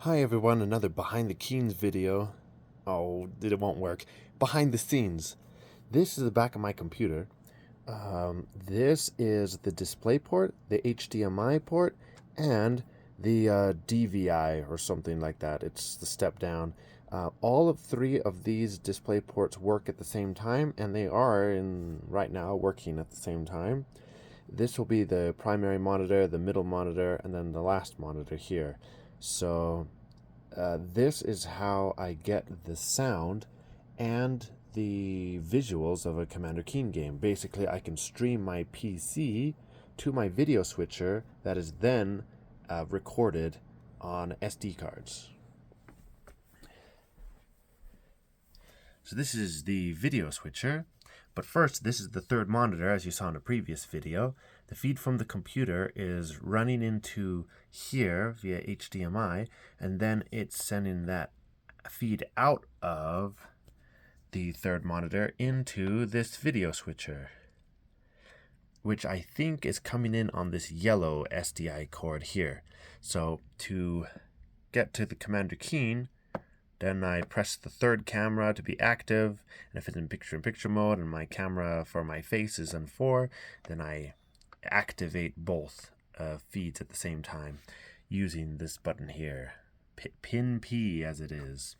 Hi everyone, another behind the scenes video. Oh, it won't work. Behind the scenes. This is the back of my computer. This is the display port, the HDMI port, and the DVI or something like that. It's the step down. All of three of these display ports work at the same time, and they are right now working at the same time. This will be the primary monitor, the middle monitor, and then the last monitor here. So this is how I get the sound and the visuals of a Commander Keen game. Basically, I can stream my PC to my video switcher that is then recorded on SD cards. So this is the video switcher. But first, this is the third monitor, as you saw in a previous video. The feed from the computer is running into here via HDMI, and then it's sending that feed out of the third monitor into this video switcher, which I think is coming in on this yellow SDI cord here. So to get to the Commander Keen, then I press the third camera to be active, and if it's in picture-in-picture mode and my camera for my face is on 4, then I activate both feeds at the same time using this button here, pin P as it is.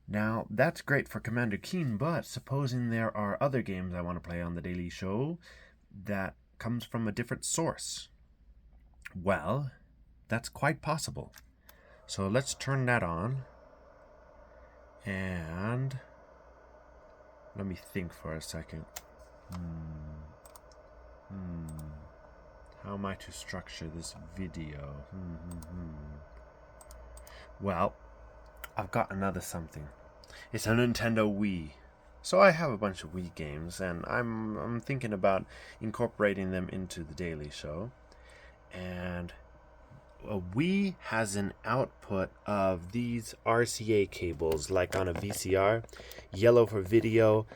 Now, that's great for Commander Keen, but supposing there are other games I want to play on the daily show that comes from a different source. Well, that's quite possible. So let's turn that on. And let me think for a second. How am I to structure this video? Well, I've got another something. It's a Nintendo Wii. So I have a bunch of Wii games, and I'm thinking about incorporating them into the daily show. And a Wii has an output of these RCA cables, like on a VCR, yellow for video,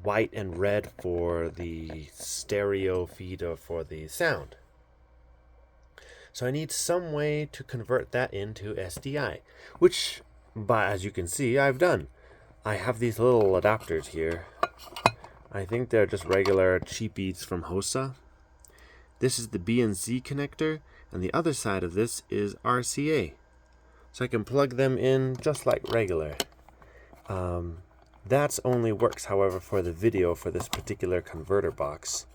white and red for the stereo feed or for the sound. So I need some way to convert that into SDI, which, as you can see, I've done. I have these little adapters here. I think they're just regular cheapies from Hosa. This is the BNC connector, and the other side of this is RCA. So I can plug them in just like regular. That only works, however, for the video for this particular converter box,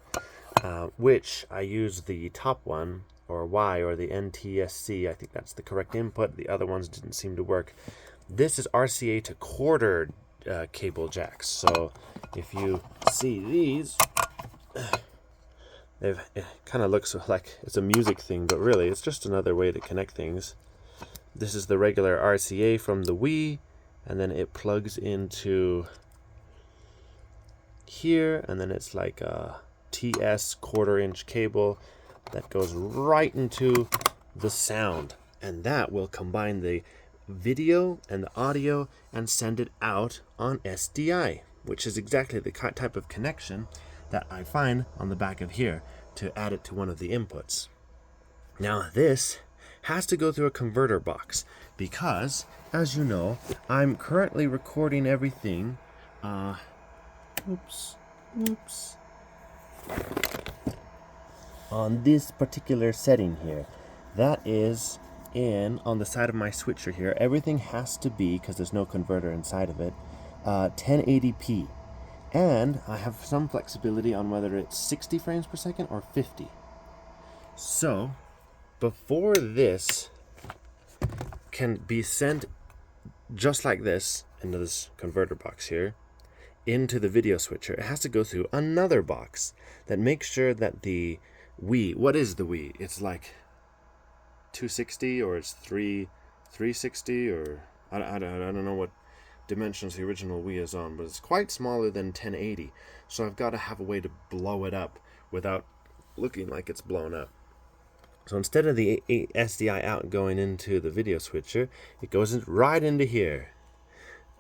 which I use the top one, or Y, or the NTSC. I think that's the correct input. The other ones didn't seem to work. This is RCA to quarter cable jacks. So if you see these, it kind of looks like it's a music thing, but really it's just another way to connect things. This is the regular RCA from the Wii, and then it plugs into here, and then it's like a TS quarter-inch cable that goes right into the sound, and that will combine the video and the audio and send it out on SDI, which is exactly the type of connection that I find on the back of here to add it to one of the inputs. Now this has to go through a converter box because, as you know, I'm currently recording everything on this particular setting here. That is on the side of my switcher here. Everything has to be, because there's no converter inside of it, 1080p. And I have some flexibility on whether it's 60 frames per second or 50. So, before this can be sent just like this, into this converter box here, into the video switcher, it has to go through another box that makes sure that the Wii, what is the Wii? It's like 260 or it's 360 or I don't know what dimensions the original Wii is on, but it's quite smaller than 1080, so I've got to have a way to blow it up without looking like it's blown up. So instead of the SDI out going into the video switcher, it goes right into here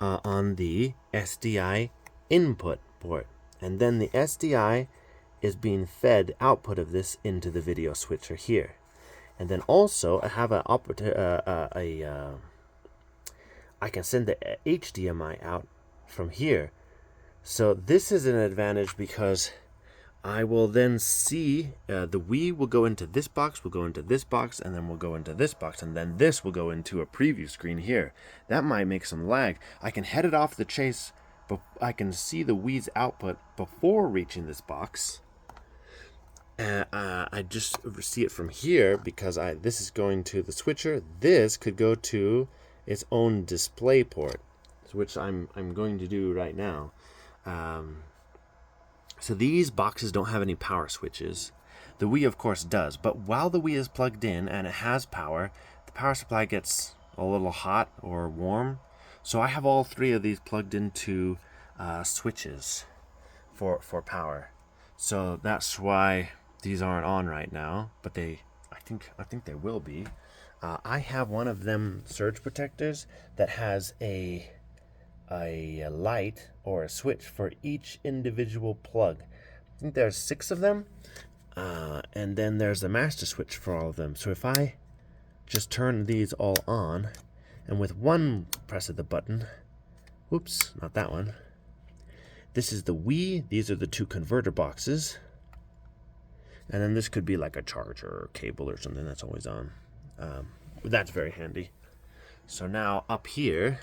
on the SDI input port, and then the SDI is being fed output of this into the video switcher here. And then also I have I can send the HDMI out from here. So this is an advantage because I will then see the Wii will go into this box, will go into this box, and then we'll go into this box, and then this will go into a preview screen here. That might make some lag. I can head it off the chase, but I can see the Wii's output before reaching this box. I just see it from here because this is going to the switcher. This could go to its own display port, which I'm going to do right now. So these boxes don't have any power switches. The Wii, of course, does. But while the Wii is plugged in and it has power, the power supply gets a little hot or warm. So I have all three of these plugged into switches for power. So that's why these aren't on right now. But I think they will be. I have one of them surge protectors that has a light or a switch for each individual plug. I think there's 6 of them, and then there's a master switch for all of them. So if I just turn these all on, and with one press of the button, oops, not that one. This is the Wii. These are the 2 converter boxes, and then this could be like a charger or cable or something that's always on. That's very handy. So now up here,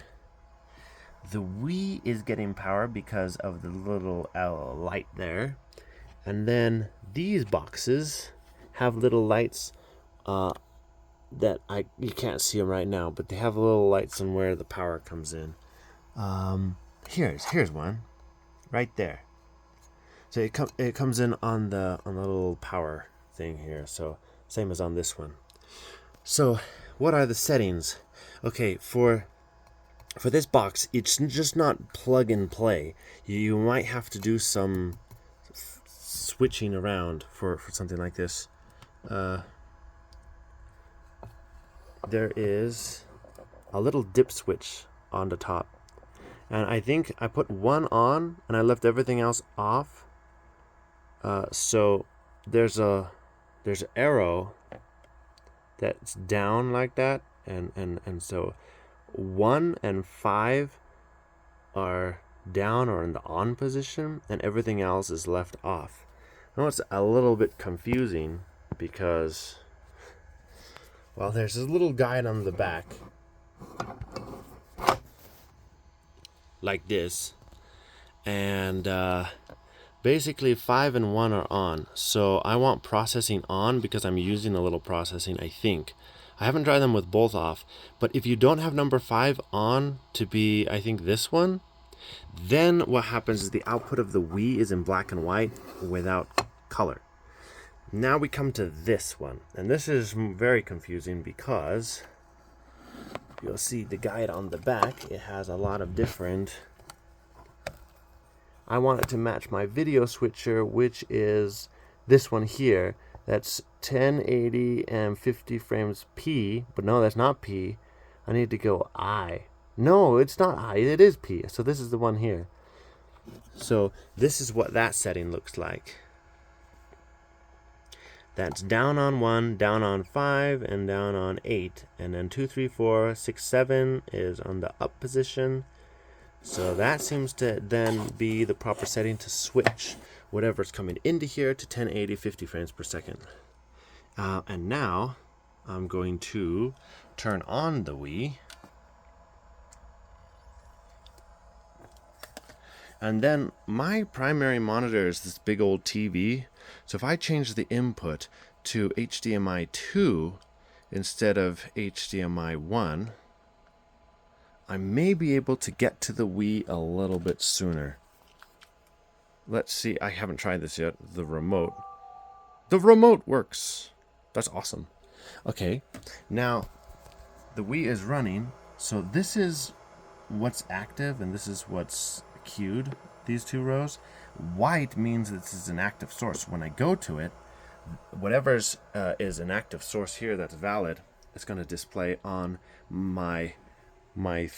the Wii is getting power because of the little light there. And then these boxes have little lights that you can't see them right now, but they have little lights on where the power comes in. Here's one right there. So it comes in on the little power thing here. So same as on this one. So what are the settings? Okay, for this box, it's just not plug and play. You might have to do some switching around for something like this. There is a little dip switch on the top, and I think I put one on and I left everything else off. So there's an arrow that's down like that, and so 1 and 5 are down or in the on position, and everything else is left off. I know it's a little bit confusing because, well, there's this little guide on the back like this, and basically 5 and 1 are on. So I want processing on because I'm using a little processing, I think. I haven't tried them with both off, but if you don't have number 5 on to be, I think, this one, then what happens is the output of the Wii is in black and white without color. Now we come to this one, and this is very confusing because you'll see the guide on the back. It has a lot of different. I want it to match my video switcher, which is this one here. That's 1080 and 50 frames P, but no, that's not P. I need to go I. No, it's not I, it is P. So this is the one here. So this is what that setting looks like. That's down on 1, down on 5, and down on 8. And then 2, 3, 4, 6, 7 is on the up position. So that seems to then be the proper setting to switch whatever's coming into here to 1080 50 frames per second. And now I'm going to turn on the Wii. And then my primary monitor is this big old TV. So if I change the input to HDMI 2 instead of HDMI 1, I may be able to get to the Wii a little bit sooner. Let's see. I haven't tried this yet. The remote. The remote works. That's awesome. Okay. Now, the Wii is running. So this is what's active and this is what's queued, these 2 rows. White means this is an active source. When I go to it, whatever is an active source here that's valid, it's going to display on my my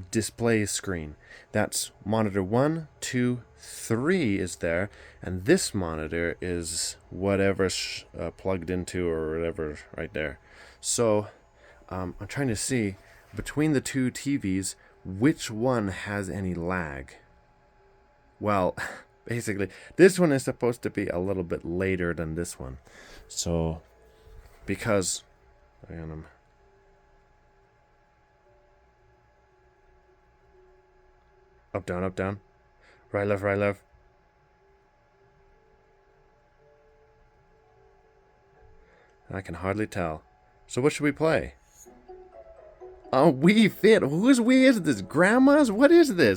display screen. That's monitor 1, 2, 3 is there, and this monitor is whatever's plugged into or whatever right there. So I'm trying to see between the two TVs which one has any lag. Well, basically, this one is supposed to be a little bit later than this one. So, because up, down, right, left. I can hardly tell. So what should we play? Oh, Wii Fit. Whose Wii is this? Grandma's? What is this?